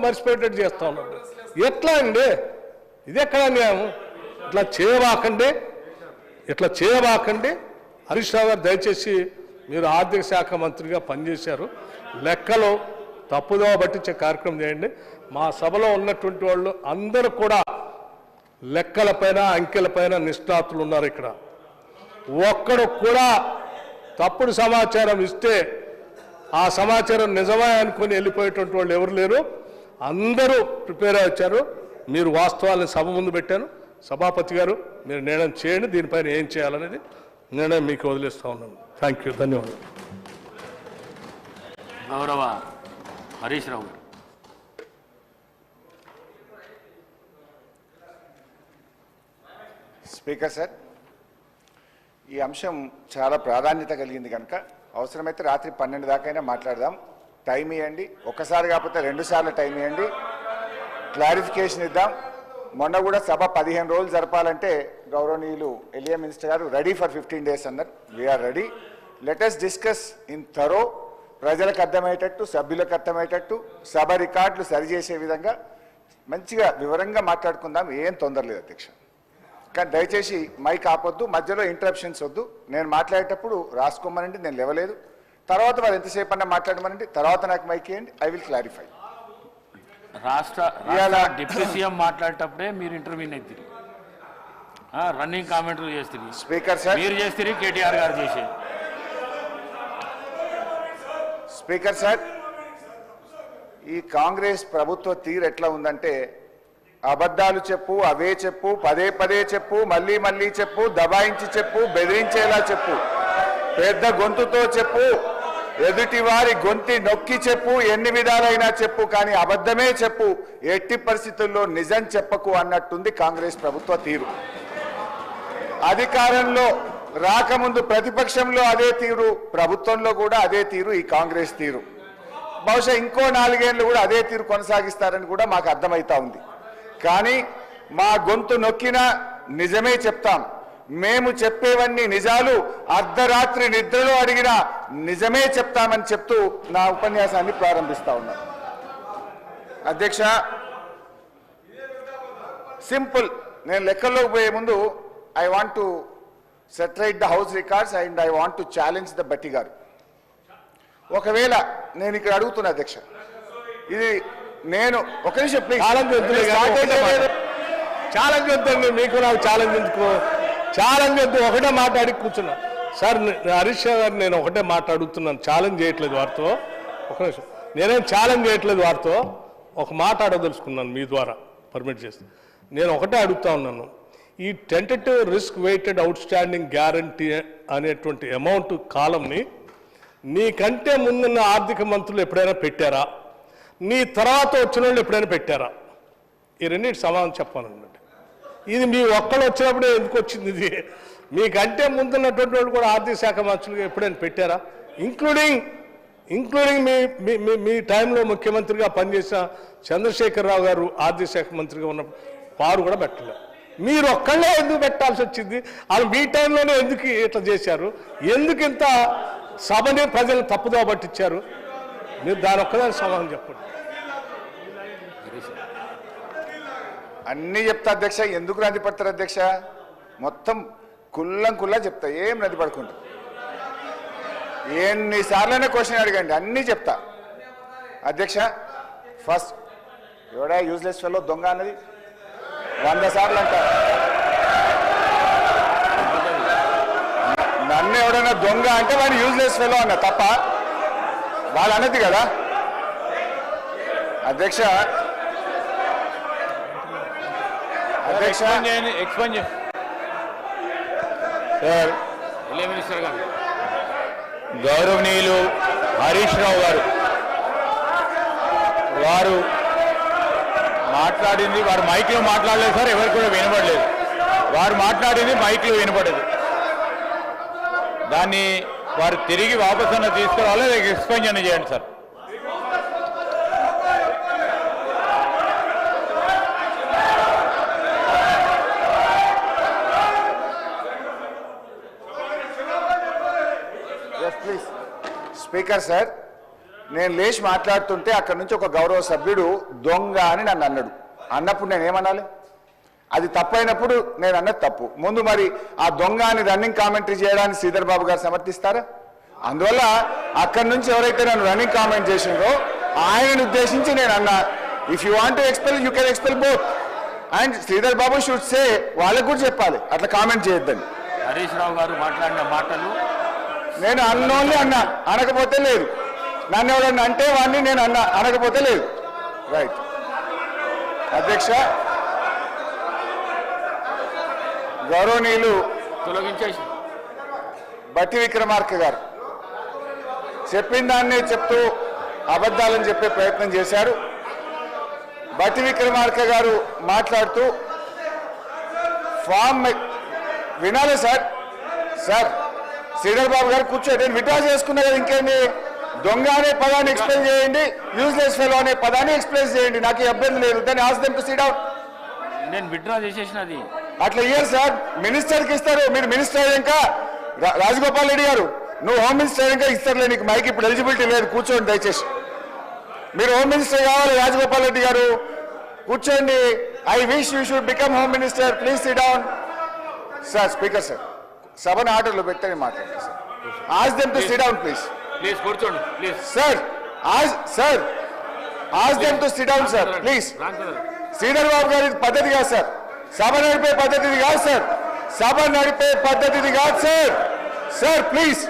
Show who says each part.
Speaker 1: మర్చిపోయేటట్టు చేస్తా ఉన్నాడు. ఎట్లా అండి? ఇది ఎక్కడ న్యాయం? ఇట్లా చేయబాకండి. హరీష్ రావు గారు దయచేసి మీరు ఆర్థిక శాఖ మంత్రిగా పనిచేశారు, లెక్కలు తప్పుదోవ పట్టించే కార్యక్రమం చేయండి. మా సభలో ఉన్నటువంటి వాళ్ళు అందరూ కూడా లెక్కలపైన అంకెలపైన నిష్ణాతులు ఉన్నారు. ఇక్కడ ఒక్కడు కూడా తప్పుడు సమాచారం ఇస్తే ఆ సమాచారం నిజమే అనుకుని వెళ్ళిపోయేటువంటి వాళ్ళు ఎవరు లేరు. అందరూ ప్రిపేర్ అయ్యి వచ్చారు. మీరు వాస్తవాలను సభ ముందు పెట్టాను. సభాపతి గారు మీరు నిర్ణయం చేయండి, దీనిపైన ఏం చేయాలనేది నిర్ణయం మీకు వదిలేస్తా ఉన్నాను. థ్యాంక్ యూ, ధన్యవాదాలు.
Speaker 2: గౌరవ హరీష్ రావు గారు.
Speaker 3: స్పీకర్ సార్, ఈ అంశం చాలా ప్రాధాన్యత కలిగింది కనుక అవసరమైతే రాత్రి 12 దాకైనా మాట్లాడదాం. టైం ఇవ్వండి, ఒక్కసారి కాకపోతే 2 సార్లు టైం ఇవ్వండి, క్లారిఫికేషన్ ఇద్దాం. మొన్న కూడా సభ 15 రోజులు జరపాలంటే గౌరవనీయులు ఎలియా మినిస్టర్ గారు రెడీ ఫర్ 15 days అన్నారు. We are ready. Let us discuss in thorough, ప్రజలకు అర్థమయ్యేటట్టు, సభ్యులకు అర్థమయ్యేటట్టు, సభ రికార్డులు సరిచేసే విధంగా మంచిగా వివరంగా మాట్లాడుకుందాం. ఏం తొందర లేదు అధ్యక్ష. కానీ దయచేసి మైక్ ఆపొద్దు, మధ్యలో ఇంటరప్షన్స్ వద్దు. నేను మాట్లాడేటప్పుడు రాసుకోమనండి, నేను లేవలేదు. తర్వాత వాళ్ళు ఎంతసేపు అన్నా మాట్లాడమనండి, తర్వాత నాకు మైక్ ఇవ్వండి, ఐ విల్ క్లారిఫై.
Speaker 2: రాష్ట్ర డిప్యూటీ సీఎం మాట్లాడేటప్పుడే మీరు ఇంటర్వ్యూని అయితే రన్నింగ్ కామెంటరీ చేస్తుంది.
Speaker 3: స్పీకర్ సార్,
Speaker 2: మీరు చేస్తే కేటీఆర్ గారు చేసే.
Speaker 3: స్పీకర్ సార్, ఈ కాంగ్రెస్ ప్రభుత్వ తీరు ఎట్లా ఉందంటే అబద్ధాలు చెప్పు, అవే చెప్పు, పదే పదే చెప్పు, మళ్ళీ మళ్ళీ చెప్పు, దబాయించి చెప్పు, బెదిరించేలా చెప్పు, పెద్ద గొంతుతో చెప్పు, ఎదుటి వారి గొంతి నొక్కి చెప్పు, ఎన్ని విధాలైనా చెప్పు, కానీ అబద్ధమే చెప్పు, ఎట్టి పరిస్థితుల్లో నిజం చెప్పకు అన్నట్టుంది కాంగ్రెస్ ప్రభుత్వ తీరు. అధికారంలో రాకముందు ప్రతిపక్షంలో అదే తీరు, ప్రభుత్వంలో కూడా అదే తీరు ఈ కాంగ్రెస్ తీరు. బహుశా ఇంకో 4 ఏళ్ళు కూడా అదే తీరు కొనసాగిస్తారని కూడా మాకు అర్థమవుతా ఉంది. కానీ మా గొంతు నొక్కినా నిజమే చెప్తాం. మేము చెప్పేవన్నీ నిజాలు, అర్ధరాత్రి నిద్రలో అడిగినా నిజమే చెప్తామని చెప్తూ నా ఉపన్యాసాన్ని ప్రారంభిస్తా ఉన్నాను. అధ్యక్ష, సింపుల్. నేను లెక్కల్లోకి పోయే ముందు ఐ వాంట్ టు సెటరేట్ the house records and I want to challenge the Bhatti గారు. ఒకవేళ నేను ఇక్కడ అడుగుతున్నా అధ్యక్ష, ఇది నేను ఒక నిమిషం ప్లీజ్.
Speaker 1: ఛాలెంజ్ వద్దండి, మీకు నాకు ఛాలెంజ్ ఎందుకు? ఛాలెంజ్ వద్దు, ఒకటే మాట్లాడి కూర్చున్నా. సార్ హరీష్ గారు, నేను ఒకటే మాట్లాడుతున్నాను, ఛాలెంజ్ చేయట్లేదు వారితో. ఒక నిమిషం, నేనేం ఛాలెంజ్ చేయట్లేదు వారితో, ఒక మాట అడగదలుచుకున్నాను మీ ద్వారా పర్మిట్ చేసి. నేను ఒకటే అడుగుతా ఉన్నాను, ఈ tentative risk weighted outstanding guarantee అనేటువంటి అమౌంట్ కాలంని నీకంటే ముందున్న ఆర్థిక మంత్రులు ఎప్పుడైనా పెట్టారా? నీ తర్వాత వచ్చిన వాళ్ళు ఎప్పుడైనా పెట్టారా? ఈ రెండింటి సమాధానం చెప్పాలన్నమాట. ఇది మీ ఒక్కళ్ళు వచ్చినప్పుడే ఎందుకు వచ్చింది? ఇది మీకంటే ముందున్నటువంటి వాళ్ళు కూడా ఆర్థిక శాఖ మంత్రులుగా ఎప్పుడైనా పెట్టారా? ఇంక్లూడింగ్ మీ టైంలో ముఖ్యమంత్రిగా పనిచేసిన చంద్రశేఖరరావు గారు ఆర్థిక శాఖ మంత్రిగా ఉన్నప్పుడు వారు కూడా పెట్టలేదు. మీరు ఒక్కళ్ళే ఎందుకు పెట్టాల్సి వచ్చింది? వాళ్ళు మీ టైంలోనే ఎందుకు ఇట్లా చేశారు? ఎందుకు ఇంత సభని ప్రజలు తప్పుదో పట్టించారు? మీరు దాని ఒక్కదాని సమాధానం చెప్పండి.
Speaker 3: అన్నీ చెప్తా అధ్యక్ష. ఎందుకు నది పడతారు అధ్యక్ష? మొత్తం కుల్లా చెప్తా, ఏం నది పడుకుంటా. ఎన్నిసార్లైనా క్వశ్చన్ అడగండి, అన్నీ చెప్తా అధ్యక్ష. ఫస్ట్ ఎవడా యూజ్లెస్ ఫెలో దొంగ అన్నది 100 సార్లు అంట. నన్ను ఎవడైనా దొంగ అంటే వాడు యూజ్లెస్ ఫెలో అన్న తప్ప వాళ్ళు అన్నది కదా అధ్యక్ష.
Speaker 4: గౌరవనీయులు హరీష్ రావు గారు వారు మాట్లాడింది, వారు మైక్లో మాట్లాడలేదు సార్, ఎవరికి కూడా వినపడలేదు. వారు మాట్లాడింది మైక్లో వినపడదు. దాన్ని వారు తిరిగి వాపసు అన్న తీసుకురావాలి, ఎక్స్ప్లెయిన్ చేయండి సార్.
Speaker 3: ప్లీజ్ స్పీకర్ సార్, నేను లేచి మాట్లాడుతుంటే అక్కడి నుంచి ఒక గౌరవ సభ్యుడు దొంగ అని నన్ను అన్నాడు. అన్నప్పుడు నేను ఏమనాలి? అది తప్పైనప్పుడు నేను అన్నది తప్పు. ముందు మరి ఆ దొంగ అని రన్నింగ్ కామెంటరీ చేయడానికి శ్రీధర్ బాబు గారు సమర్థిస్తారా? అందువల్ల అక్కడి నుంచి ఎవరైతే నన్ను రన్నింగ్ కామెంట్ చేసిండ్రో ఆయనను ఉద్దేశించి నేను అన్నా, if you want to expel you can expel both. And Sridhar Babu should say, వాళ్ళకు కూడా చెప్పాలి అట్లా కామెంట్ చేయొద్దని.
Speaker 2: హరీష్ రావు గారు మాట్లాడిన మాటలు
Speaker 3: నేను అన్నోన్లీ అన్నా, అనకపోతే లేదు. నన్ను ఎవరన్నా అంటే వాడిని నేను అన్నా, అనకపోతే లేదు. రైట్ అధ్యక్ష, గౌరవనీయులు
Speaker 2: తొలగించేసి
Speaker 3: బట్టి విక్రమార్క గారు చెప్పిన దాన్నే చెప్తూ అబద్ధాలని చెప్పే ప్రయత్నం చేశారు. బట్టి విక్రమార్క గారు మాట్లాడుతూ ఫామ్ వినాలి సార్. సార్ శ్రీధర్ బాబు గారు కూర్చోండి, నేను విడ్రా చేసుకున్నా కదా, ఇంకేంటి? దొంగ అనే పదాన్ని ఎక్స్ప్లెయిన్ చేయండి, యూజ్లెస్ ఫెలో అనే పదాన్ని ఎక్స్ప్లెయిన్ చేయండి, నాకు ఇబ్బంది లేదు. దాన్ని ఆస్ దెమ్ టు సిట్ డౌన్.
Speaker 2: నేను విత్డ్రా చేసేసినది.
Speaker 3: అట్లా ఇయ్యారు సార్, మినిస్టర్కి ఇస్తారు. మీరు మినిస్టర్ అయ్యాక రాజగోపాల్ రెడ్డి గారు, నువ్వు హోమ్ మినిస్టర్ అయ్యాక ఇస్తారులే, నీకు మైక్ ఇప్పుడు ఎలిజిబిలిటీ లేదు, కూర్చోండి దయచేసి. మీరు హోమ్ మినిస్టర్ కావాలి రాజగోపాల్ రెడ్డి గారు, కూర్చోండి. I wish you should become home minister, please sit down. Sir speaker sir, సభను ఆర్డర్లో పెట్టని మాట్లాడండి sir. Ask them to sit down please.
Speaker 2: Please కూర్చోండి please.
Speaker 3: Sir ask them to sit down sir please. Sridhar Babu గారి పద్ధతి కాదు సార్, సభ నడిపే పద్ధతిది కాదు సార్, సభ నడిపే పద్ధతిది కాదు సార్. Sir please.